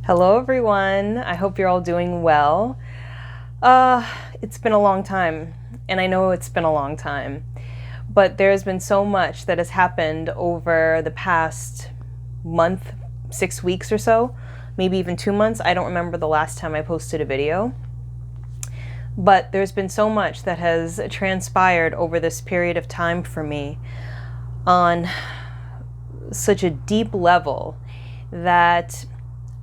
Hello everyone, I hope you're all doing well. It's been a long time, and I know it's been a long time, but there's been so much that has happened over the past month, 6 weeks or so, maybe even 2 months. I don't remember the last time I posted a video, but there's been so much that has transpired over this period of time for me on such a deep level that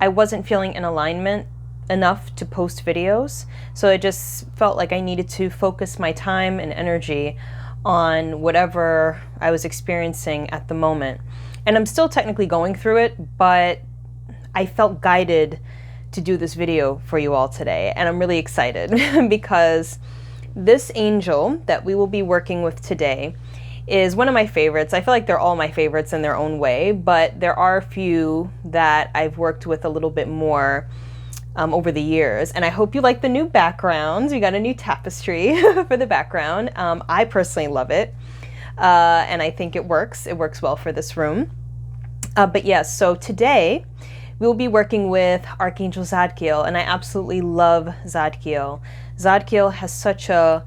I wasn't feeling in alignment enough to post videos. So I just felt like I needed to focus my time and energy on whatever I was experiencing at the moment. And I'm still technically going through it, but I felt guided to do this video for you all today. And I'm really excited because this angel that we will be working with today is one of my favorites. I feel like they're all my favorites in their own way, but there are a few that I've worked with a little bit more over the years. And I hope you like the new backgrounds. We got a new tapestry for the background. I personally love it. And I think it works. It works well for this room. But yes, so today we'll be working with Archangel Zadkiel, and I absolutely love Zadkiel. Zadkiel has such a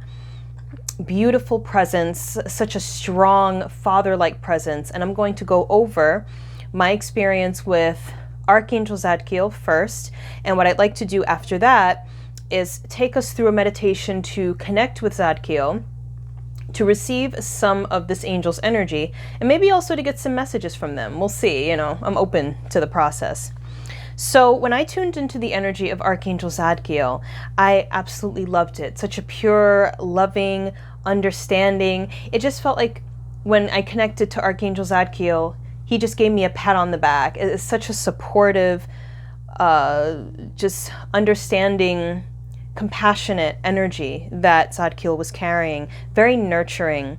beautiful presence, such a strong father-like presence, and I'm going to go over my experience with Archangel Zadkiel first, and what I'd like to do after that is take us through a meditation to connect with Zadkiel, to receive some of this angel's energy, and maybe also to get some messages from them. We'll see, I'm open to the process. So when I tuned into the energy of Archangel Zadkiel, I absolutely loved it. Such a pure, loving, understanding. It just felt like when I connected to Archangel Zadkiel, he just gave me a pat on the back. It's such a supportive, just understanding, compassionate energy that Zadkiel was carrying. Very nurturing.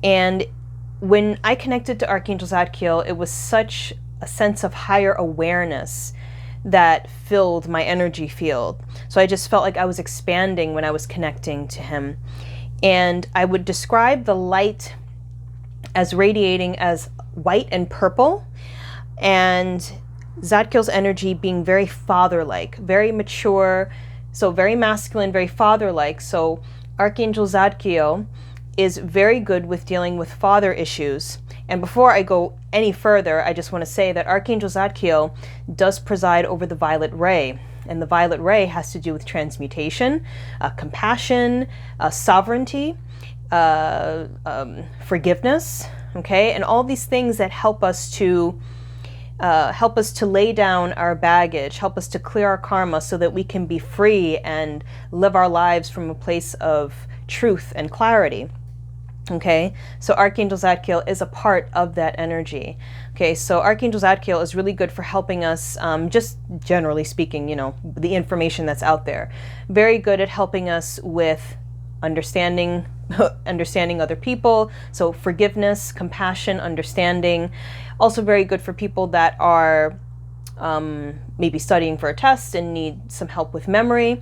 And when I connected to Archangel Zadkiel, it was such a sense of higher awareness that filled my energy field. So I just felt like I was expanding when I was connecting to him. And I would describe the light as radiating as white and purple, and Zadkiel's energy being very father-like, very mature, so very masculine, very father-like. So Archangel Zadkiel is very good with dealing with father issues. And before I go any further, I just want to say that Archangel Zadkiel does preside over the violet ray. And the violet ray has to do with transmutation, compassion, sovereignty, forgiveness, okay? And all these things that help us to lay down our baggage, help us to clear our karma so that we can be free and live our lives from a place of truth and clarity. Okay, so Archangel Zadkiel is a part of that energy. Okay, so Archangel Zadkiel is really good for helping us, just generally speaking, the information that's out there. Very good at helping us with understanding other people. So forgiveness, compassion, understanding. Also very good for people that are maybe studying for a test and need some help with memory.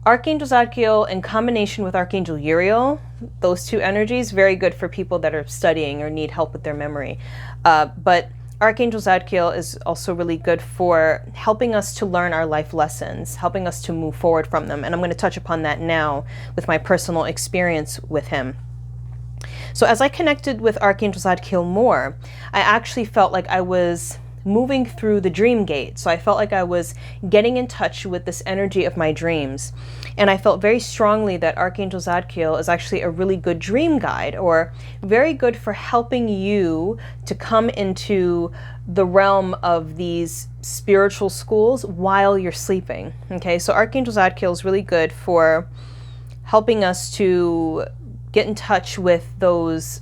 Archangel Zadkiel in combination with Archangel Uriel, those two energies, very good for people that are studying or need help with their memory. But Archangel Zadkiel is also really good for helping us to learn our life lessons, helping us to move forward from them. And I'm going to touch upon that now with my personal experience with him. So as I connected with Archangel Zadkiel more, I actually felt like I was moving through the dream gate. So I felt like I was getting in touch with this energy of my dreams. And I felt very strongly that Archangel Zadkiel is actually a really good dream guide, or very good for helping you to come into the realm of these spiritual schools while you're sleeping. Okay, so Archangel Zadkiel is really good for helping us to get in touch with those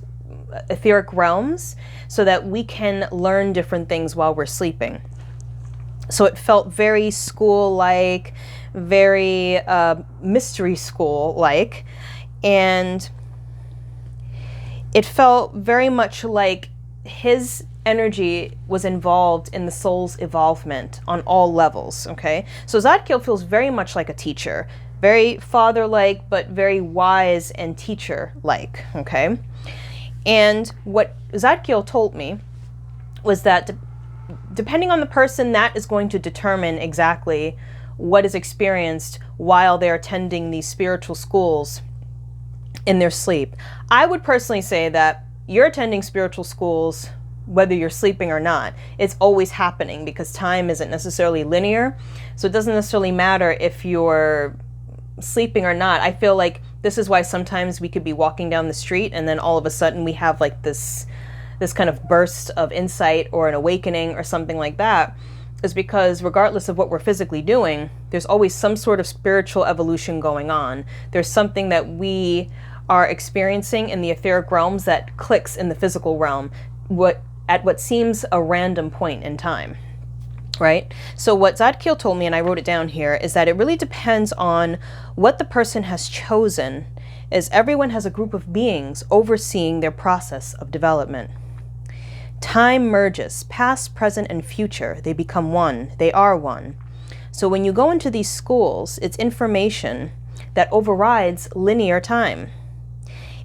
etheric realms so that we can learn different things while we're sleeping. So it felt very school-like, very mystery school-like, and it felt very much like his energy was involved in the soul's evolvement on all levels, okay? So Zadkiel feels very much like a teacher, very father-like, but very wise and teacher-like, okay? And what Zadkiel told me was that depending on the person, that is going to determine exactly what is experienced while they're attending these spiritual schools in their sleep. I would personally say that you're attending spiritual schools whether you're sleeping or not. It's always happening because time isn't necessarily linear. So it doesn't necessarily matter if you're sleeping or not. I feel like this is why sometimes we could be walking down the street and then all of a sudden we have like this kind of burst of insight or an awakening or something like that, is because regardless of what we're physically doing, there's always some sort of spiritual evolution going on. There's something that we are experiencing in the etheric realms that clicks in the physical realm at what seems a random point in time. Right? So what Zadkiel told me, and I wrote it down here, is that it really depends on what the person has chosen, as everyone has a group of beings overseeing their process of development. Time merges, past, present, and future. They become one. They are one. So when you go into these schools, it's information that overrides linear time.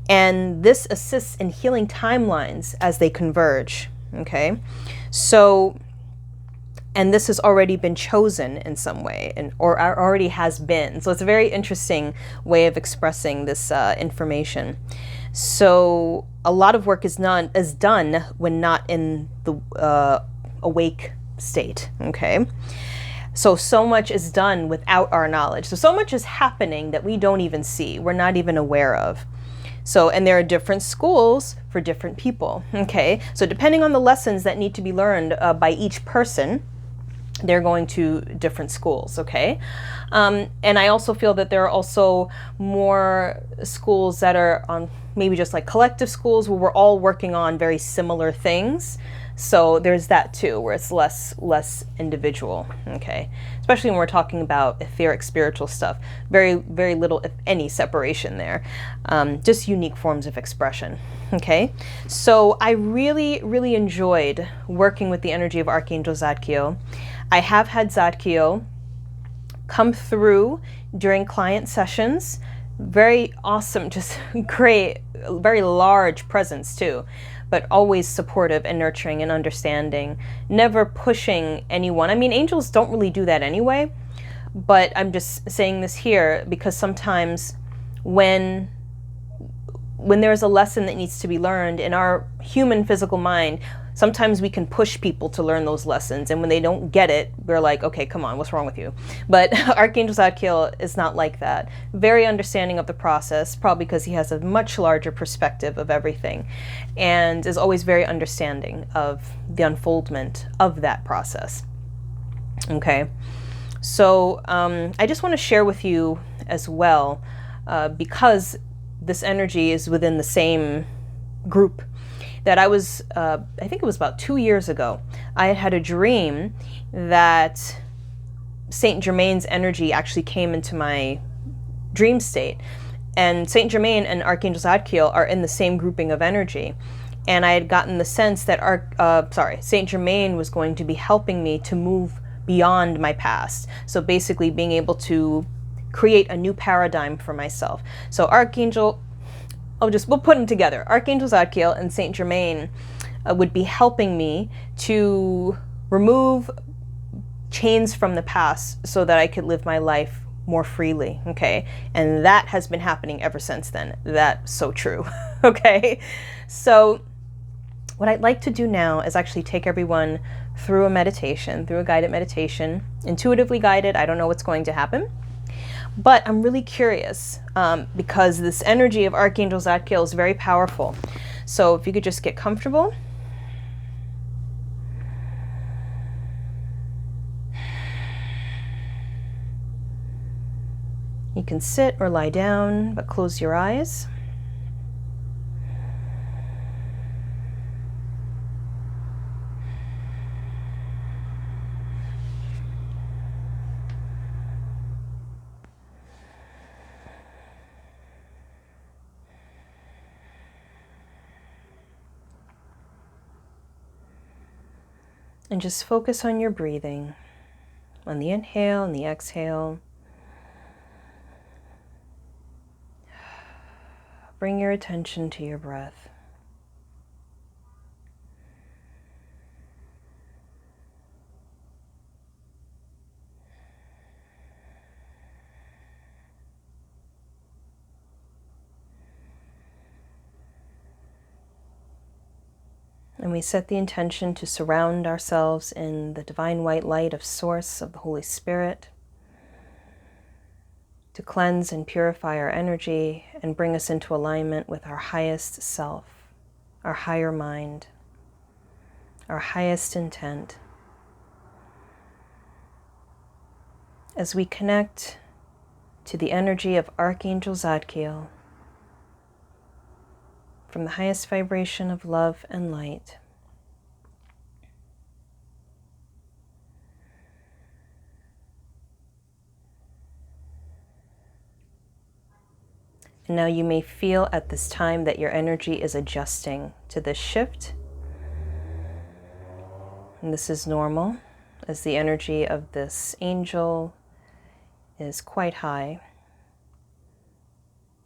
And this assists in healing timelines as they converge. Okay? So, and this has already been chosen in some way, or already has been. So it's a very interesting way of expressing this information. So a lot of work is done when not in the awake state, okay? So much is done without our knowledge. So much is happening that we don't even see, we're not even aware of. So, and there are different schools for different people, okay? So depending on the lessons that need to be learned by each person, they're going to different schools, okay? And I also feel that there are also more schools that are on maybe just like collective schools where we're all working on very similar things. So there's that too, where it's less individual, okay? Especially when we're talking about etheric spiritual stuff. Very, very little, if any, separation there. Just unique forms of expression, okay? So I really, really enjoyed working with the energy of Archangel Zadkiel. I have had Zadkiel come through during client sessions. Very awesome, just great, very large presence too, but always supportive and nurturing and understanding, never pushing anyone. I mean, angels don't really do that anyway, but I'm just saying this here because sometimes when there's a lesson that needs to be learned in our human physical mind, sometimes we can push people to learn those lessons, and when they don't get it, we're like, okay, come on, what's wrong with you? But Archangel Zadkiel is not like that. Very understanding of the process, probably because he has a much larger perspective of everything, and is always very understanding of the unfoldment of that process. Okay, so I just want to share with you as well, because this energy is within the same group, that I was, I think it was about 2 years ago, I had a dream that Saint Germain's energy actually came into my dream state. And Saint Germain and Archangel Zadkiel are in the same grouping of energy. And I had gotten the sense that Saint Germain was going to be helping me to move beyond my past. So basically being able to create a new paradigm for myself. So we'll put them together. Archangel Zadkiel and Saint Germain would be helping me to remove chains from the past so that I could live my life more freely, okay? And that has been happening ever since then. That's so true, okay? So what I'd like to do now is actually take everyone through a meditation, through a guided meditation, intuitively guided. I don't know what's going to happen. But I'm really curious because this energy of Archangel Zadkiel is very powerful. So if you could just get comfortable. You can sit or lie down, but close your eyes. And just focus on your breathing, on the inhale and the exhale. Bring your attention to your breath. And we set the intention to surround ourselves in the divine white light of Source of the Holy Spirit, to cleanse and purify our energy and bring us into alignment with our highest self, our higher mind, our highest intent. As we connect to the energy of Archangel Zadkiel, from the highest vibration of love and light, and now you may feel at this time that your energy is adjusting to this shift. And this is normal, as the energy of this angel is quite high.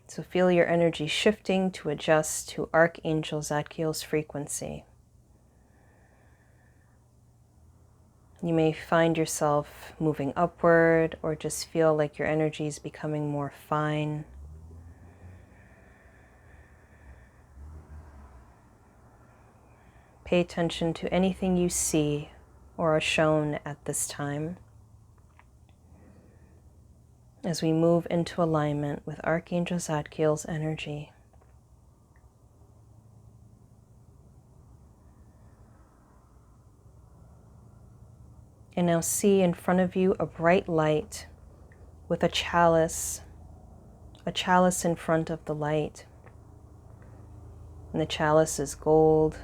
So feel your energy shifting to adjust to Archangel Zadkiel's frequency. You may find yourself moving upward or just feel like your energy is becoming more fine. Pay attention to anything you see or are shown at this time as we move into alignment with Archangel Zadkiel's energy. And now see in front of you a bright light with a chalice in front of the light. And the chalice is gold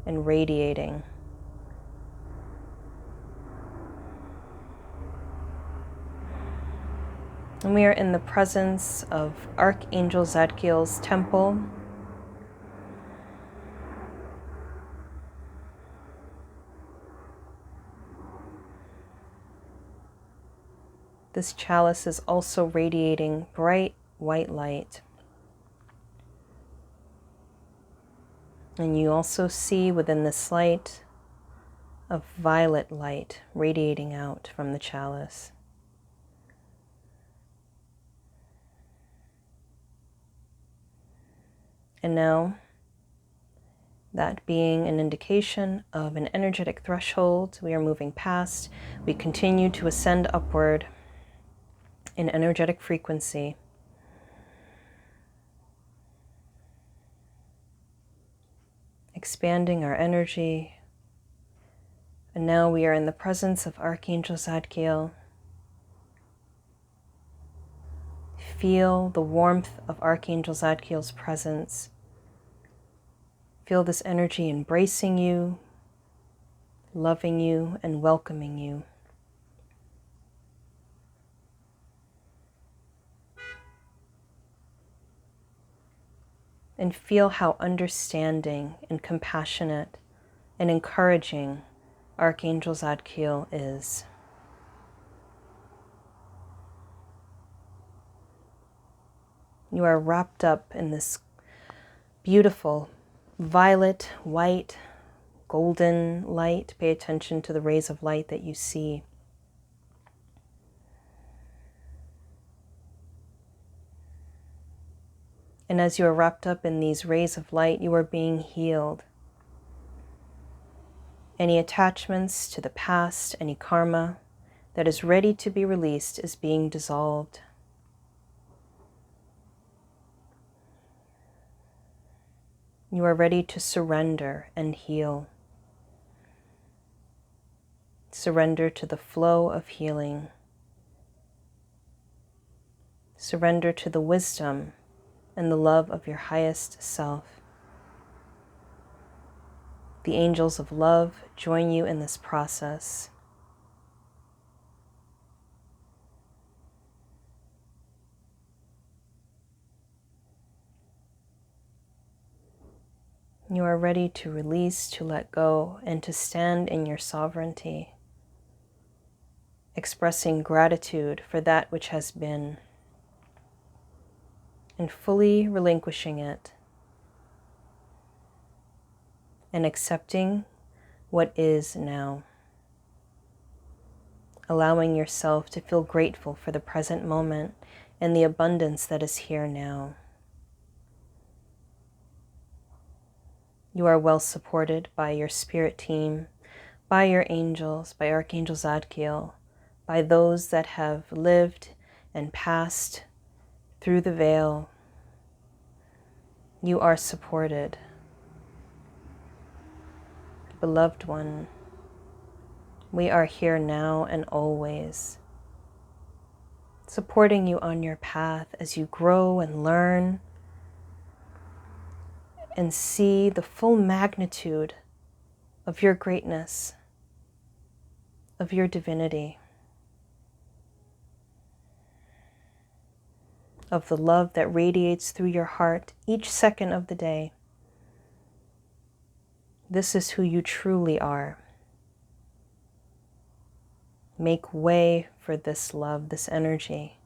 and radiating. And we are in the presence of Archangel Zadkiel's temple. This chalice is also radiating bright white light. And you also see within this light a violet light radiating out from the chalice. And now, that being an indication of an energetic threshold we are moving past, we continue to ascend upward in energetic frequency. Expanding our energy. And now we are in the presence of Archangel Zadkiel. Feel the warmth of Archangel Zadkiel's presence. Feel this energy embracing you, loving you, and welcoming you. And feel how understanding and compassionate and encouraging Archangel Zadkiel is. You are wrapped up in this beautiful violet, white, golden light. Pay attention to the rays of light that you see. And as you are wrapped up in these rays of light, you are being healed. Any attachments to the past, any karma that is ready to be released is being dissolved. You are ready to surrender and heal. Surrender to the flow of healing. Surrender to the wisdom and the love of your highest self. The angels of love join you in this process. You are ready to release, to let go, and to stand in your sovereignty, expressing gratitude for that which has been, and fully relinquishing it, and accepting what is now, allowing yourself to feel grateful for the present moment and the abundance that is here now. You are well supported by your spirit team, by your angels, by Archangel Zadkiel, by those that have lived and passed through the veil. You are supported. Beloved one, we are here now and always, supporting you on your path as you grow and learn and see the full magnitude of your greatness, of your divinity, of the love that radiates through your heart each second of the day. This is who you truly are. Make way for this love, this energy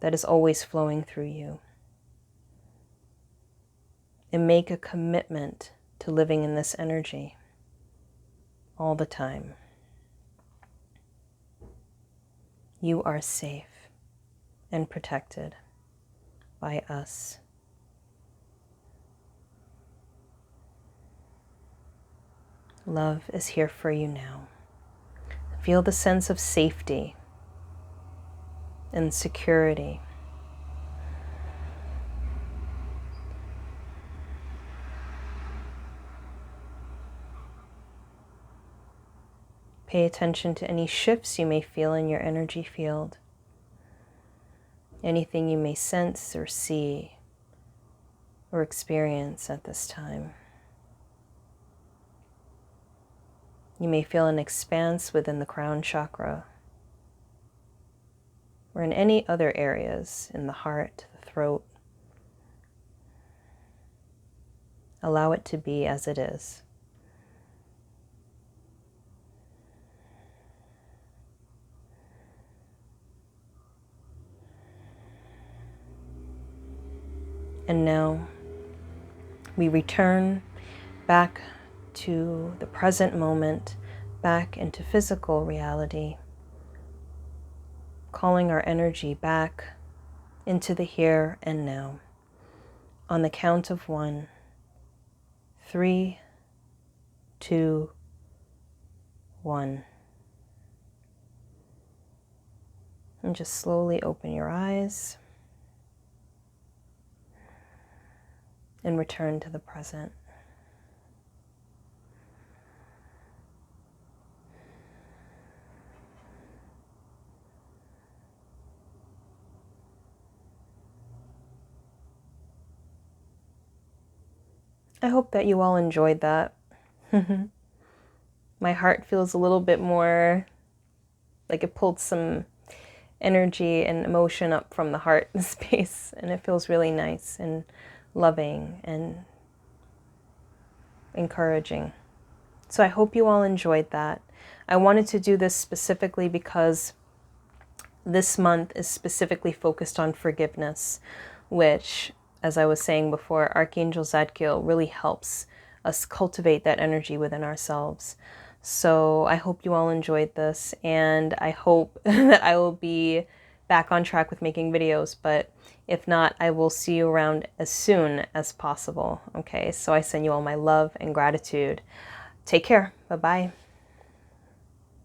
that is always flowing through you. And make a commitment to living in this energy all the time. You are safe and protected by us. Love is here for you now. Feel the sense of safety and security. Pay attention to any shifts you may feel in your energy field. Anything you may sense or see or experience at this time. You may feel an expanse within the crown chakra or in any other areas in the heart, the throat. Allow it to be as it is. And now we return back to the present moment, back into physical reality, calling our energy back into the here and now. On the count of 1, 3, 2, 1. And just slowly open your eyes and return to the present. I hope that you all enjoyed that. My heart feels a little bit more like it pulled some energy and emotion up from the heart space, and it feels really nice and loving and encouraging. So I hope you all enjoyed that. I wanted to do this specifically because this month is specifically focused on forgiveness, which, as I was saying before, Archangel Zadkiel really helps us cultivate that energy within ourselves. So I hope you all enjoyed this, and I hope that I will be back on track with making videos, but if not, I will see you around as soon as possible. Okay, so I send you all my love and gratitude. Take care. Bye-bye.